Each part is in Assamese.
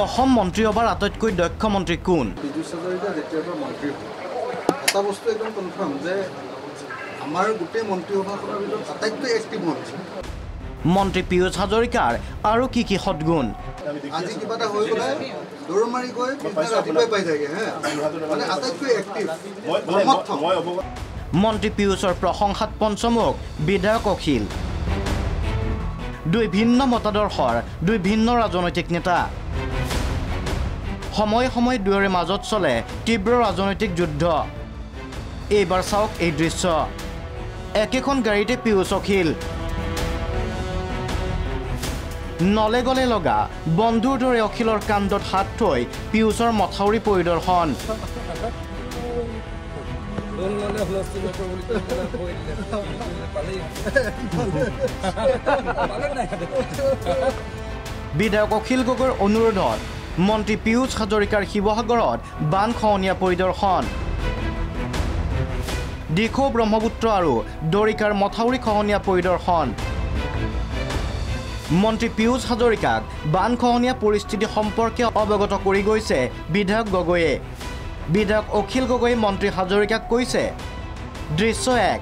অসম মন্ত্ৰীসভাৰ আটাইতকৈ দক্ষ মন্ত্ৰী কোন? পীযুষ হাজৰিকা যেতিয়াৰ পৰা মন্ত্ৰী হ'ল এটা বস্তু একদম কনফাৰ্ম যে আমাৰ গোটেই মন্ত্ৰীসভাখনৰ ভিতৰত আটাইতকৈ এক্টিভ মন্ত্ৰী। মন্ত্ৰী পীযুষ হাজৰিকাৰ আৰু কি সদ্গুণ? আজি কিবা এটা হৈ গ'লে দৌৰ মাৰি গৈ পিছদিনা ৰাতিপুৱাই পাই যায়গৈ মানে আটাইতকৈ এক্টিভ। মন্ত্ৰী পীযুষৰ প্ৰশংসাত পঞ্চমুখ বিধায়ক অখিল। দুই ভিন্ন মতাদৰ্শৰ দুই ভিন্ন ৰাজনৈতিক নেতা। সময়ে সময়ে দুয়োৰে মাজত চলে তীব্ৰ ৰাজনৈতিক যুদ্ধ। এইবাৰ চাওক এই দৃশ্য। একেখন গাড়ীতে পীযুষ অখিল। নলে গলে লগা বন্ধুৰ দৰে অখিলৰ কাণ্ডত হাত থৈ পীযুষৰ মথাউৰি পৰিদৰ্শন। বিধায়ক অখিল গগৈৰ অনুৰোধত মন্ত্ৰী পীযুষ হাজৰিকাৰ শিৱসাগৰত বানখহনীয়া পৰিদৰ্শন। দিখৌ ব্ৰহ্মপুত্ৰ আৰু দৰিকাৰ মথাউৰি খহনীয়া পৰিদৰ্শন। মন্ত্ৰী পীযুষ হাজৰিকাক বানখহনীয়া পৰিস্থিতি সম্পৰ্কে অৱগত কৰি গৈছে বিধায়ক গগৈয়ে। বিধায়ক অখিল গগৈয়ে মন্ত্ৰী হাজৰিকাক কৈছে দৃশ্য 1।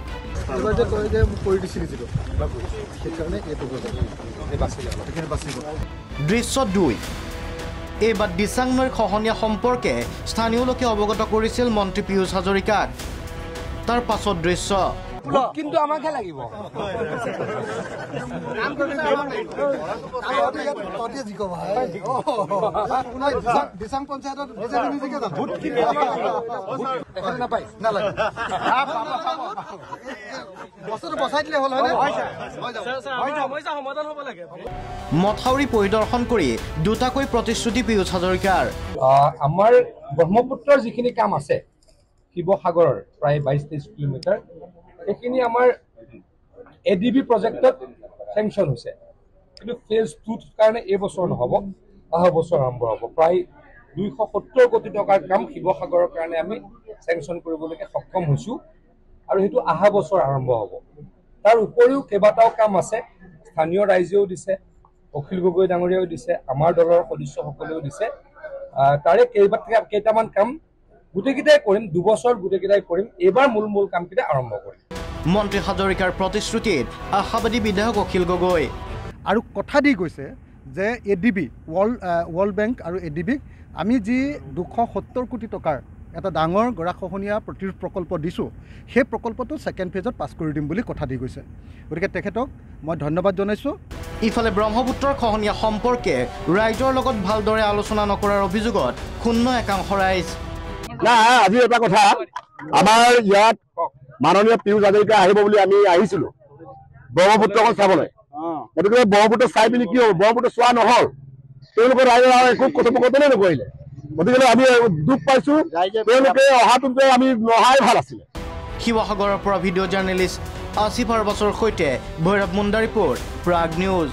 দৃশ্য 2। এইবাৰ দিচাং নৈৰ খহনীয়া সম্পৰ্কে স্থানীয় লোকে অৱগত কৰিছিল মন্ত্ৰী পীযুষ হাজৰিকাক। তাৰ পাছত দৃশ্য কিন্তু আমাকে লাগিব মথাউৰি পৰিদৰ্শন কৰি দুটাকৈ প্ৰতিশ্ৰুতি পীযুষ হাজৰিকাৰ। আমাৰ ব্ৰহ্মপুত্ৰৰ যিখিনি কাম আছে শিৱসাগৰৰ প্ৰায় 22-23 কিলোমিটাৰ এইখিনি আমাৰ ADB প্ৰজেক্টত চেংচন হৈছে, কিন্তু ফেজ 2 কাৰণে এই বছৰ নহ'ব, অহা বছৰ আৰম্ভ হ'ব। প্ৰায় 270 কোটি টকাৰ কাম শিৱসাগৰৰ কাৰণে আমি চেংচন কৰিবলৈকে সক্ষম হৈছোঁ আৰু সেইটো অহা বছৰ আৰম্ভ হ'ব। তাৰ উপৰিও কেইবাটাও কাম আছে, স্থানীয় ৰাইজেও দিছে, অখিল গগৈ ডাঙৰীয়াও দিছে, আমাৰ দলৰ সদস্যসকলেও দিছে। তাৰে কেইটামান কাম গোটেইকেইটাই কৰিম, 2 বছৰ গোটেইকেইটাই কৰিম। এইবাৰ মূল কামকেইটা আৰম্ভ কৰিম। মন্ত্ৰী হাজৰিকাৰ প্ৰতিশ্ৰুতিত আশাবাদী বিধায়ক অখিল গগৈ। আৰু কথা দি গৈছে যে ADB ৱৰ্ল্ড বেংক আৰু ADBক আমি যি 270 কোটি টকাৰ এটা ডাঙৰ গৰাখহনীয়া প্ৰতিৰোধ প্ৰকল্প দিছোঁ, সেই প্ৰকল্পটো ছেকেণ্ড ফেজত পাছ কৰি দিম বুলি কথা দি গৈছে। গতিকে তেখেতক মই ধন্যবাদ জনাইছোঁ। ইফালে ব্ৰহ্মপুত্ৰৰ খহনীয়া সম্পৰ্কে ৰাইজৰ লগত ভালদৰে আলোচনা নকৰাৰ অভিযোগত ক্ষুণ্ণ একাংশ ৰাইজ। আজি এটা কথা, আমাৰ ইয়াত মাননীয় পীযুষ হাজৰিকা আহিব বুলি আমি আহিছিলো ব্ৰহ্মপুত্ৰখন চাবলৈ। গতিকে ব্ৰহ্মপুত্ৰ চাই পিনি কি হ'ব, ব্ৰহ্মপুত্ৰ চোৱা নহ'ল, তেওঁলোকৰ ৰাইজে একো কথোপকথনে নকৰিলে। গতিকে আমি দুখ পাইছো, তেওঁলোকে অহাটোতে আমি নহাই ভাল আছিলে। শিৱসাগৰৰ পৰা ভিডিঅ' জাৰ্নেলিষ্ট আসিফ আৰবাছৰ সৈতে ভৈৰৱ মুণ্ডা ৰিপৰ্ট, প্ৰাগ নিউজ।